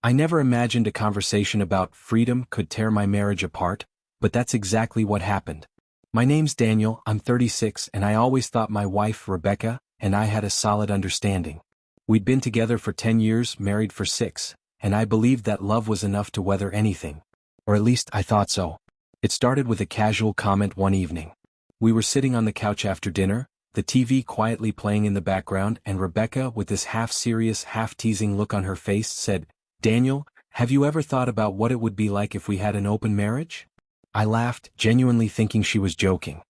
I never imagined a conversation about freedom could tear my marriage apart, but that's exactly what happened. My name's Daniel, I'm 36, and I always thought my wife, Rebecca, and I had a solid understanding. We'd been together for 10 years, married for 6, and I believed that love was enough to weather anything. Or at least I thought so. It started with a casual comment one evening. We were sitting on the couch after dinner, the TV quietly playing in the background, and Rebecca, with this half-serious, half-teasing look on her face, said, "Daniel, have you ever thought about what it would be like if we had an open marriage?" I laughed, genuinely thinking she was joking.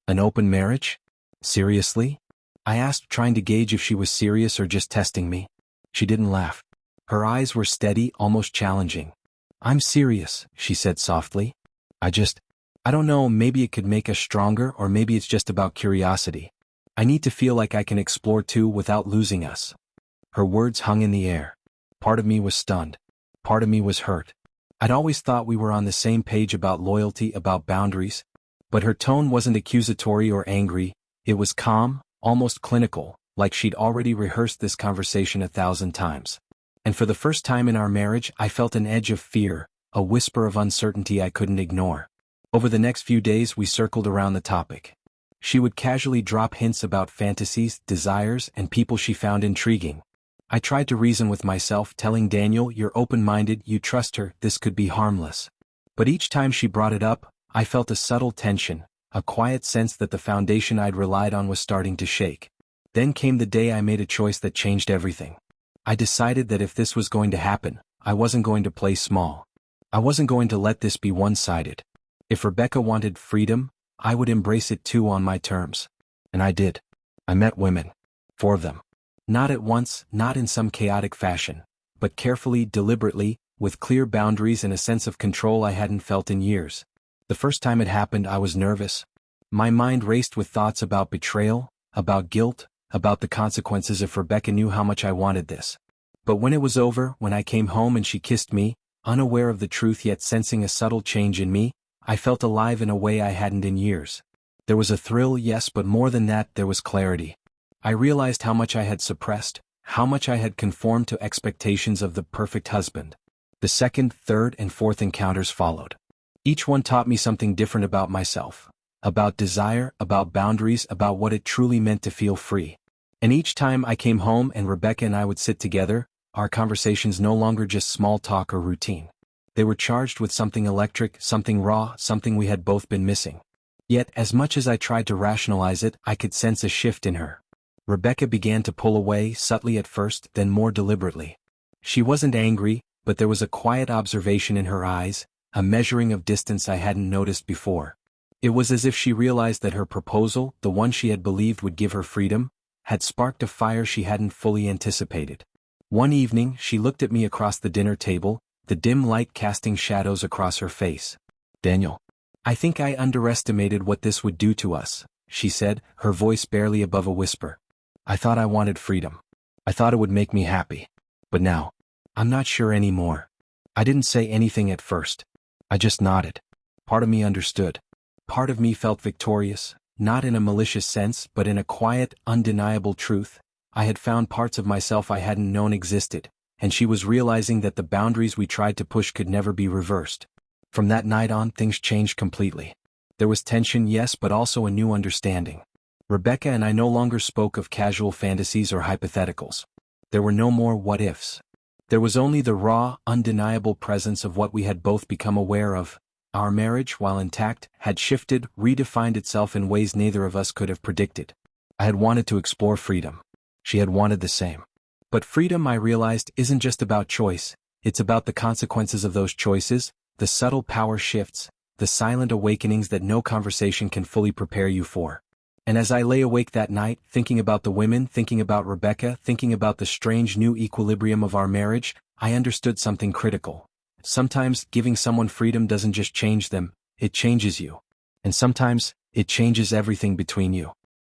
An open marriage? Seriously? I asked, trying to gauge if she was serious or just testing me. She didn't laugh. Her eyes were steady, almost challenging. "I'm serious," she said softly. I don't know, maybe it could make us stronger, or maybe it's just about curiosity. I need to feel like I can explore too without losing us." Her words hung in the air. Part of me was stunned. Part of me was hurt. I'd always thought we were on the same page about loyalty, about boundaries. But her tone wasn't accusatory or angry, it was calm, almost clinical, like she'd already rehearsed this conversation 1,000 times. And for the first time in our marriage, I felt an edge of fear, a whisper of uncertainty I couldn't ignore. Over the next few days we circled around the topic. She would casually drop hints about fantasies, desires, and people she found intriguing. I tried to reason with myself, telling Daniel, "You're open-minded, you trust her, this could be harmless." But each time she brought it up, I felt a subtle tension, a quiet sense that the foundation I'd relied on was starting to shake. Then came the day I made a choice that changed everything. I decided that if this was going to happen, I wasn't going to play small. I wasn't going to let this be one-sided. If Rebecca wanted freedom, I would embrace it too on my terms. And I did. I met women. 4 of them. Not at once, not in some chaotic fashion, but carefully, deliberately, with clear boundaries and a sense of control I hadn't felt in years. The first time it happened, I was nervous. My mind raced with thoughts about betrayal, about guilt, about the consequences if Rebecca knew how much I wanted this. But when it was over, when I came home and she kissed me, unaware of the truth yet sensing a subtle change in me, I felt alive in a way I hadn't in years. There was a thrill, yes, but more than that, there was clarity. I realized how much I had suppressed, how much I had conformed to expectations of the perfect husband. The second, third, and fourth encounters followed. Each one taught me something different about myself, about desire, about boundaries, about what it truly meant to feel free. And each time I came home and Rebecca and I would sit together, our conversations no longer just small talk or routine. They were charged with something electric, something raw, something we had both been missing. Yet, as much as I tried to rationalize it, I could sense a shift in her. Rebecca began to pull away, subtly at first, then more deliberately. She wasn't angry, but there was a quiet observation in her eyes, a measuring of distance I hadn't noticed before. It was as if she realized that her proposal, the one she had believed would give her freedom, had sparked a fire she hadn't fully anticipated. One evening, she looked at me across the dinner table, the dim light casting shadows across her face. "Daniel, I think I underestimated what this would do to us," she said, her voice barely above a whisper. "I thought I wanted freedom. I thought it would make me happy. But now, I'm not sure anymore." I didn't say anything at first. I just nodded. Part of me understood. Part of me felt victorious, not in a malicious sense, but in a quiet, undeniable truth. I had found parts of myself I hadn't known existed, and she was realizing that the boundaries we tried to push could never be reversed. From that night on, things changed completely. There was tension, yes, but also a new understanding. Rebecca and I no longer spoke of casual fantasies or hypotheticals. There were no more what-ifs. There was only the raw, undeniable presence of what we had both become aware of. Our marriage, while intact, had shifted, redefined itself in ways neither of us could have predicted. I had wanted to explore freedom. She had wanted the same. But freedom, I realized, isn't just about choice, it's about the consequences of those choices, the subtle power shifts, the silent awakenings that no conversation can fully prepare you for. And as I lay awake that night, thinking about the women, thinking about Rebecca, thinking about the strange new equilibrium of our marriage, I understood something critical. Sometimes, giving someone freedom doesn't just change them, it changes you. And sometimes, it changes everything between you.